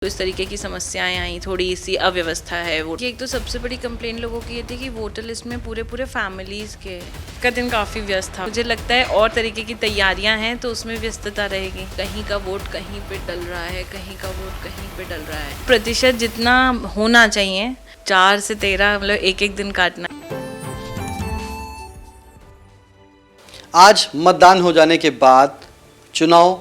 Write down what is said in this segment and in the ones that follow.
तो इस तरीके की समस्याएं आई, थोड़ी सी अव्यवस्था है। वो एक तो सबसे बड़ी कंप्लेन लोगों की ये थी कि वोटर लिस्ट में पूरे फैमिलीज़ के का दिन काफ़ी व्यस्त था। मुझे लगता है और तरीके की तैयारियां हैं तो उसमें व्यस्तता रहेगी। कहीं का वोट कहीं पे डल रहा है, कहीं का वोट कहीं पे डल रहा है। प्रतिशत जितना होना चाहिए 4 से 13 मतलब एक दिन काटना। आज मतदान हो जाने के बाद, चुनाव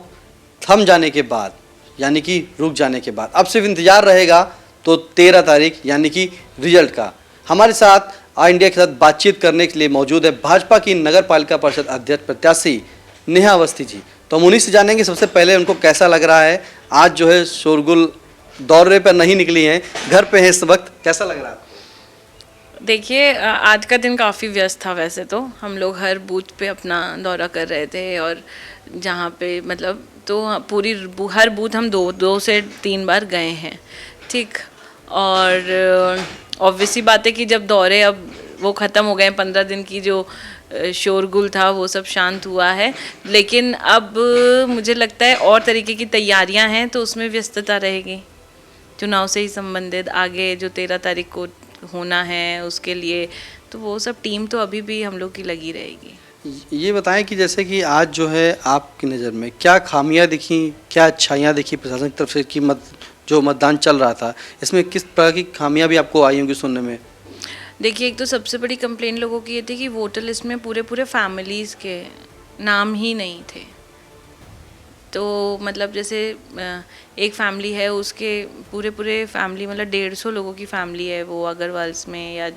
थम जाने के बाद, यानी कि रुक जाने के बाद अब सिर्फ इंतजार रहेगा तो 13 तारीख यानी कि रिजल्ट का। हमारे साथ ऑल इंडिया के साथ बातचीत करने के लिए मौजूद है भाजपा की नगर पालिका परिषद अध्यक्ष प्रत्याशी नेहा अवस्थी जी। तो हम उन्हीं से जानेंगे सबसे पहले उनको कैसा लग रहा है। आज जो है शोरगुल दौरे पर नहीं निकली हैं, घर पे हैं इस वक्त, कैसा लग रहा है? देखिए, आज का दिन काफ़ी व्यस्त था। वैसे तो हम लोग हर बूथ पे अपना दौरा कर रहे थे और जहाँ पे मतलब तो हर बूथ हम दो से 3 बार गए हैं, ठीक। और ऑब्वियसली बात है कि जब दौरे अब वो ख़त्म हो गए, 15 दिन की जो शोरगुल था वो सब शांत हुआ है। लेकिन अब मुझे लगता है और तरीके की तैयारियां हैं तो उसमें व्यस्तता रहेगी। चुनाव से ही संबंधित आगे जो 13 तारीख को होना है उसके लिए, तो वो सब टीम तो अभी भी हम लोग की लगी रहेगी। ये बताएं कि जैसे कि आज जो है आपकी नज़र में क्या खामियां दिखी, क्या अच्छाइयां दिखी प्रशासन की तरफ से कि जो मतदान चल रहा था इसमें किस तरह की खामियां भी आपको आई होंगी सुनने में? देखिए, एक तो सबसे बड़ी कंप्लेन लोगों की ये थी कि वोटर लिस्ट में पूरे फैमिलीज़ के नाम ही नहीं थे। तो मतलब जैसे एक फैमिली है, उसके पूरे फैमिली मतलब 150 लोगों की फैमिली है वो अग्रवाल्स में, या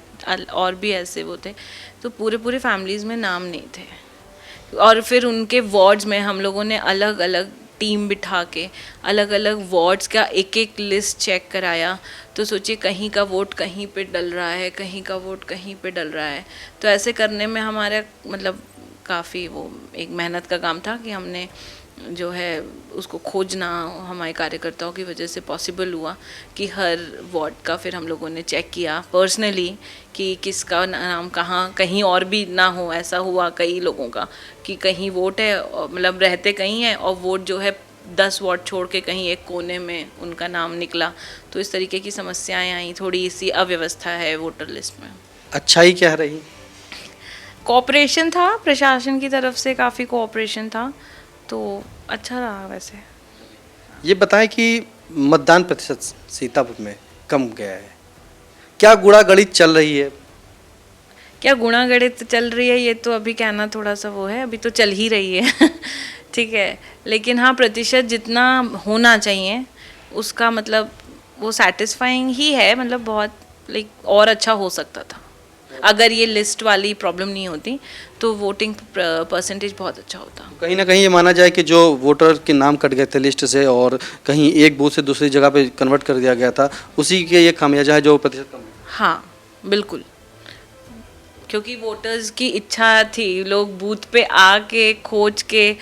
और भी ऐसे वो थे, तो पूरे फैमिलीज़ में नाम नहीं थे। और फिर उनके वार्ड्स में हम लोगों ने अलग अलग टीम बिठा के अलग अलग वार्ड्स का एक लिस्ट चेक कराया। तो सोचिए, कहीं का वोट कहीं पे डल रहा है, कहीं का वोट कहीं पे डल रहा है। तो ऐसे करने में हमारा मतलब काफ़ी वो एक मेहनत का काम था कि हमने जो है उसको खोजना हमारे कार्यकर्ताओं की वजह से पॉसिबल हुआ कि हर वार्ड का फिर हम लोगों ने चेक किया पर्सनली कि किसका नाम कहाँ, कहीं और भी ना हो। ऐसा हुआ कई लोगों का कि कहीं वोट है मतलब रहते कहीं है और वोट जो है 10 वार्ड छोड़ के कहीं एक कोने में उनका नाम निकला। तो इस तरीके की समस्याएं आई, थोड़ी सी अव्यवस्था है वोटर लिस्ट में। अच्छाई क्या रही? कोऑपरेशन था प्रशासन की तरफ से, काफ़ी कोऑपरेशन था, तो अच्छा रहा वैसे। ये बताएं कि मतदान प्रतिशत सीतापुर में कम गया है, क्या गुणागणित चल रही है? क्या गुणागणित चल रही है ये तो अभी कहना थोड़ा सा वो है, अभी तो चल ही रही है ठीक है। लेकिन हाँ, प्रतिशत जितना होना चाहिए उसका मतलब वो सेटिस्फाइंग ही है। मतलब बहुत लाइक और अच्छा हो सकता था अगर ये लिस्ट वाली प्रॉब्लम नहीं होती, तो वोटिंग परसेंटेज बहुत अच्छा होता। कहीं ना कहीं ये माना जाए कि जो वोटर के नाम कट गए थे लिस्ट से और कहीं एक बूथ से दूसरी जगह पे कन्वर्ट कर दिया गया था, उसी के ये खामियाजा है जो प्रतिशत कम है। हाँ बिल्कुल, क्योंकि वोटर्स की इच्छा थी, लोग बूथ पे आके खोज के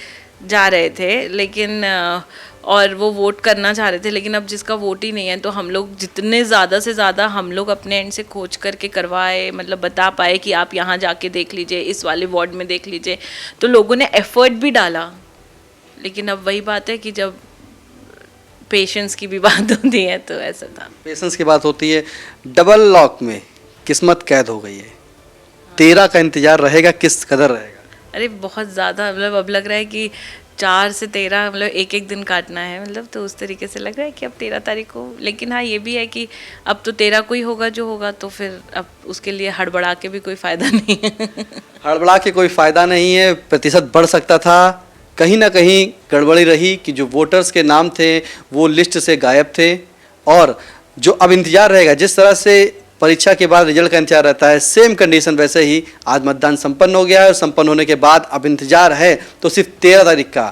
जा रहे थे, लेकिन और वो वोट करना चाह रहे थे, लेकिन अब जिसका वोट ही नहीं है तो हम लोग जितने ज़्यादा से ज़्यादा हम लोग अपने एंड से खोज करके करवाए, मतलब बता पाए कि आप यहाँ जाके देख लीजिए, इस वाले वार्ड में देख लीजिए, तो लोगों ने एफर्ट भी डाला। लेकिन अब वही बात है कि जब पेशेंस की भी बात होती है तो ऐसा था। पेशेंस की बात होती है। डबल लॉक में किस्मत कैद हो गई है, 13 का इंतजार रहेगा, किस कदर रहेगा? अरे बहुत ज़्यादा, मतलब अब लग रहा है कि 4 से 13 मतलब एक दिन काटना है, मतलब तो उस तरीके से लग रहा है कि अब 13 तारीख को। लेकिन हाँ, ये भी है कि अब तो 13 को ही होगा जो होगा, तो फिर अब उसके लिए हड़बड़ा के भी कोई फ़ायदा नहीं है हड़बड़ा के कोई फ़ायदा नहीं है। प्रतिशत बढ़ सकता था, कहीं ना कहीं गड़बड़ी रही कि जो वोटर्स के नाम थे वो लिस्ट से गायब थे। और जो अब इंतज़ार रहेगा, जिस तरह से परीक्षा के बाद रिजल्ट का इंतजार रहता है, सेम कंडीशन वैसे ही आज मतदान संपन्न हो गया है और संपन्न होने के बाद अब इंतजार है तो सिर्फ 13 तारीख का।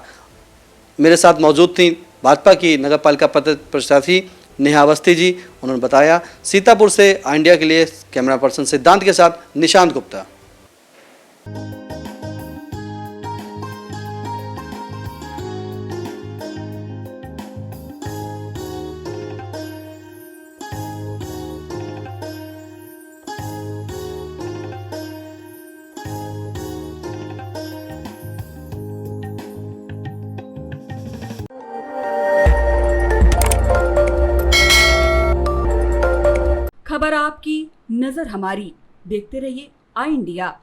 मेरे साथ मौजूद थी भाजपा की नगर पालिका प्रत्याशी नेहा अवस्थी जी। उन्होंने बताया। सीतापुर से इंडिया के लिए कैमरा पर्सन सिद्धांत के साथ निशांत गुप्ता। खबर आपकी, नजर हमारी। देखते रहिए आई इंडिया।